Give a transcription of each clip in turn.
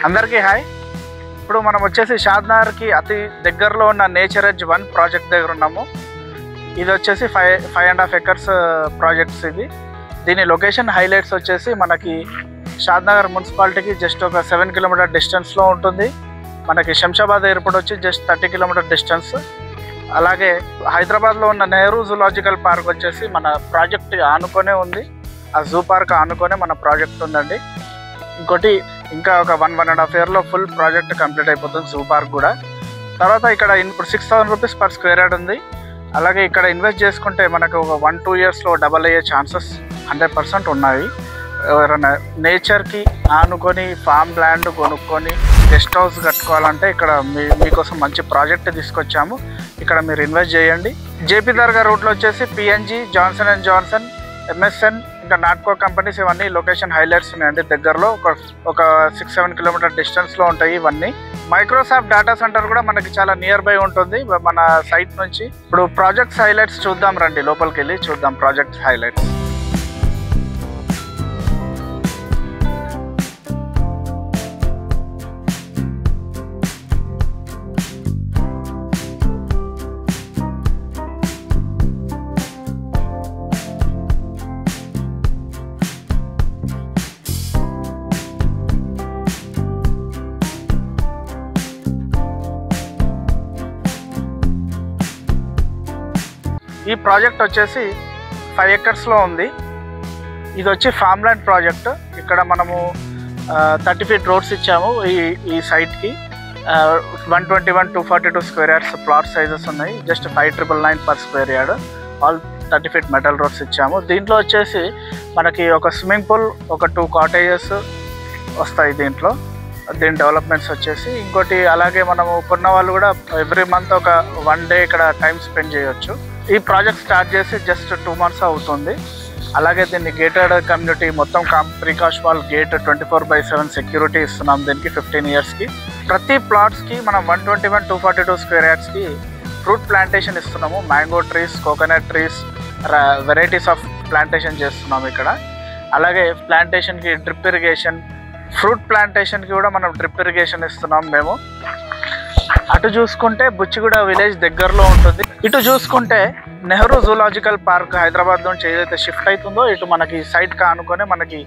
అందరికీ హాయ్. ఇప్పుడు మనం వచ్చేసి షాద్నగర్కి అతి దగ్గరలో ఉన్న నేచర్ ఎడ్జ్ 1 ప్రాజెక్ట్ దగ్గర ఉన్నాము. ఇది వచ్చేసి 5.5 acres ప్రాజెక్ట్స్. దీని లొకేషన్ హైలైట్స్ వచ్చేసి మనకి షాద్నగర్ మున్సిపాలిటీకి జస్ట్ ఒక 7 kilometer డిస్టెన్స్లో ఉంటుంది. మనకి శంషాబాద్ ఎయిర్పోర్ట్ వచ్చి జస్ట్ 30 kilometer డిస్టెన్స్. అలాగే హైదరాబాద్లో ఉన్న నెహ్రూ జూలాజికల్ పార్క్ వచ్చేసి మన ప్రాజెక్ట్ ఆనుకొనే ఉంది. ఆ జూ పార్క్ ఆనుకొనే మన ప్రాజెక్ట్ ఉందండి. ఇంకోటి ఇంకా ఒక 1.5 yearలో ఫుల్ ప్రాజెక్ట్ కంప్లీట్ అయిపోతుంది జూ పార్క్ కూడా. తర్వాత ఇక్కడ ఇప్పుడు 6,000 rupees per square yard ఉంది. అలాగే ఇక్కడ ఇన్వెస్ట్ చేసుకుంటే మనకు ఒక 1-2 yearsలో డబల్ అయ్యే ఛాన్సెస్ 100% ఉన్నాయి. ఎవరైనా నేచర్కి ఆనుకొని ఫామ్ ల్యాండ్ కొనుక్కొని గెస్ట్ హౌస్ కట్టుకోవాలంటే ఇక్కడ మీకోసం మంచి ప్రాజెక్ట్ తీసుకొచ్చాము. ఇక్కడ మీరు ఇన్వెస్ట్ చేయండి. జేపీ దర్గా రూట్లో వచ్చేసి PNG, Johnson and Johnson, MSN, ఇంకా నాట్కో కంపెనీస్ ఇవన్నీ లొకేషన్ హైలైట్స్ ఉన్నాయండి. దగ్గరలో ఒక 6-7 kilometer డిస్టెన్స్లో ఉంటాయి ఇవన్నీ. మైక్రోసాఫ్ట్ డేటా సెంటర్ కూడా మనకి చాలా నియర్ బై ఉంటుంది మన సైట్ నుంచి. ఇప్పుడు ప్రాజెక్ట్స్ హైలైట్స్ చూద్దాం రండి, లోపలికి వెళ్ళి చూద్దాం ప్రాజెక్ట్స్ హైలైట్స్. ఈ ప్రాజెక్ట్ వచ్చేసి 5 acresలో ఉంది. ఇది వచ్చి ఫామ్ ల్యాండ్ ప్రాజెక్ట్. ఇక్కడ మనము 30 feet రోడ్స్ ఇచ్చాము. ఈ సైట్కి 121, 242 square yards ప్లాట్ సైజెస్ ఉన్నాయి. Just 5,999 per square yard. All 30 feet metal roads ఇచ్చాము. దీంట్లో వచ్చేసి మనకి ఒక స్విమ్మింగ్ పూల్, ఒక 2 cottages వస్తాయి దీంట్లో. దీని డెవలప్మెంట్స్ వచ్చేసి ఇంకోటి, అలాగే మనము కొన్న వాళ్ళు కూడా ఎవ్రీ మంత్ ఒక 1 day ఇక్కడ టైం స్పెండ్ చేయొచ్చు. ఈ ప్రాజెక్ట్ స్టార్ట్ చేసి జస్ట్ 2 months అవుతుంది. అలాగే దీన్ని గేటెడ్ కమ్యూనిటీ, మొత్తం ప్రీకాష్ వాల్ గేట్, 24/7 సెక్యూరిటీ ఇస్తున్నాం దీనికి 15 yearsకి. ప్రతి ప్లాట్స్కి మనం 121, 242 square yardsకి ఫ్రూట్ ప్లాంటేషన్ ఇస్తున్నాము. Mango trees, coconut trees, varieties of plantation చేస్తున్నాము ఇక్కడ. అలాగే ప్లాంటేషన్కి డ్రిప్ ఇరిగేషన్, ఫ్రూట్ ప్లాంటేషన్కి కూడా మనం డ్రిప్ ఇరిగేషన్ ఇస్తున్నాం మేము. అటు చూసుకుంటే బుచ్చిగూడ విలేజ్ దగ్గరలో ఉంటుంది. ఇటు చూసుకుంటే నెహ్రూ జూలాజికల్ పార్క్ హైదరాబాద్ నుంచి ఏదైతే షిఫ్ట్ అవుతుందో ఇటు మనకి సైట్ కానుకొని మనకి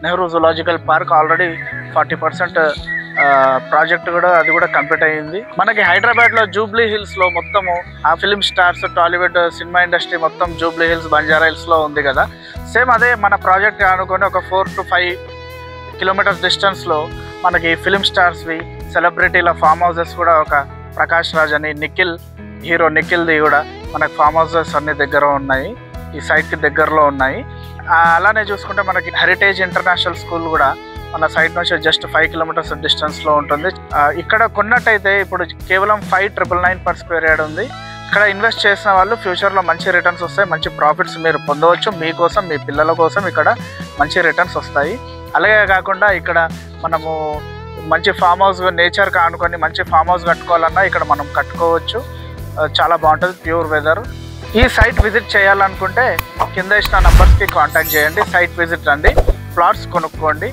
Nehru zoological park already 40% project కూడా అది కూడా కంప్లీట్ అయ్యింది. మనకి హైదరాబాద్లో జూబ్లీ హిల్స్లో మొత్తము ఆ film stars, Tollywood cinema industry మొత్తం జూబ్లీ హిల్స్, బంజారా హిల్స్లో ఉంది కదా. సేమ్ అదే మన ప్రాజెక్ట్ ఆనుకొని ఒక 4 to 5 kilometers డిస్టెన్స్లో మనకి ఫిలిం స్టార్స్వి, సెలబ్రిటీల ఫామ్ హౌసెస్ కూడా, ఒక ప్రకాష్ రాజ్ అని, నిఖిల్, హీరో నిఖిల్ది కూడా మనకి ఫామ్ హౌసెస్ అన్ని దగ్గర ఉన్నాయి, ఈ సైట్కి దగ్గరలో ఉన్నాయి. అలానే చూసుకుంటే మనకి హెరిటేజ్ ఇంటర్నేషనల్ స్కూల్ కూడా మన సైట్ నుంచి జస్ట్ 5 kilometers డిస్టెన్స్లో ఉంటుంది. ఇక్కడ కొన్నట్టయితే ఇప్పుడు కేవలం 5,999 per square yard ఉంది. ఇక్కడ ఇన్వెస్ట్ చేసిన వాళ్ళు ఫ్యూచర్లో మంచి రిటర్న్స్ వస్తాయి, మంచి ప్రాఫిట్స్ మీరు పొందవచ్చు. మీకోసం, మీ పిల్లల కోసం ఇక్కడ మంచి రిటర్న్స్ వస్తాయి. అలాగే కాకుండా ఇక్కడ మనము మంచి ఫామ్ హౌస్, నేచర్కి ఆనుకొని మంచి ఫామ్ హౌస్ కట్టుకోవాలన్నా ఇక్కడ మనం కట్టుకోవచ్చు. చాలా బాగుంటుంది, ప్యూర్ వెదర్. ఈ సైట్ విజిట్ చేయాలనుకుంటే కింద ఇచ్చిన నంబర్స్కి కాంటాక్ట్ చేయండి. సైట్ విజిట్ రండి, ప్లాట్స్ కొనుక్కోండి,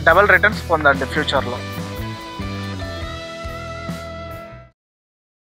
డబల్ రిటర్న్స్ పొందండి ఫ్యూచర్లో.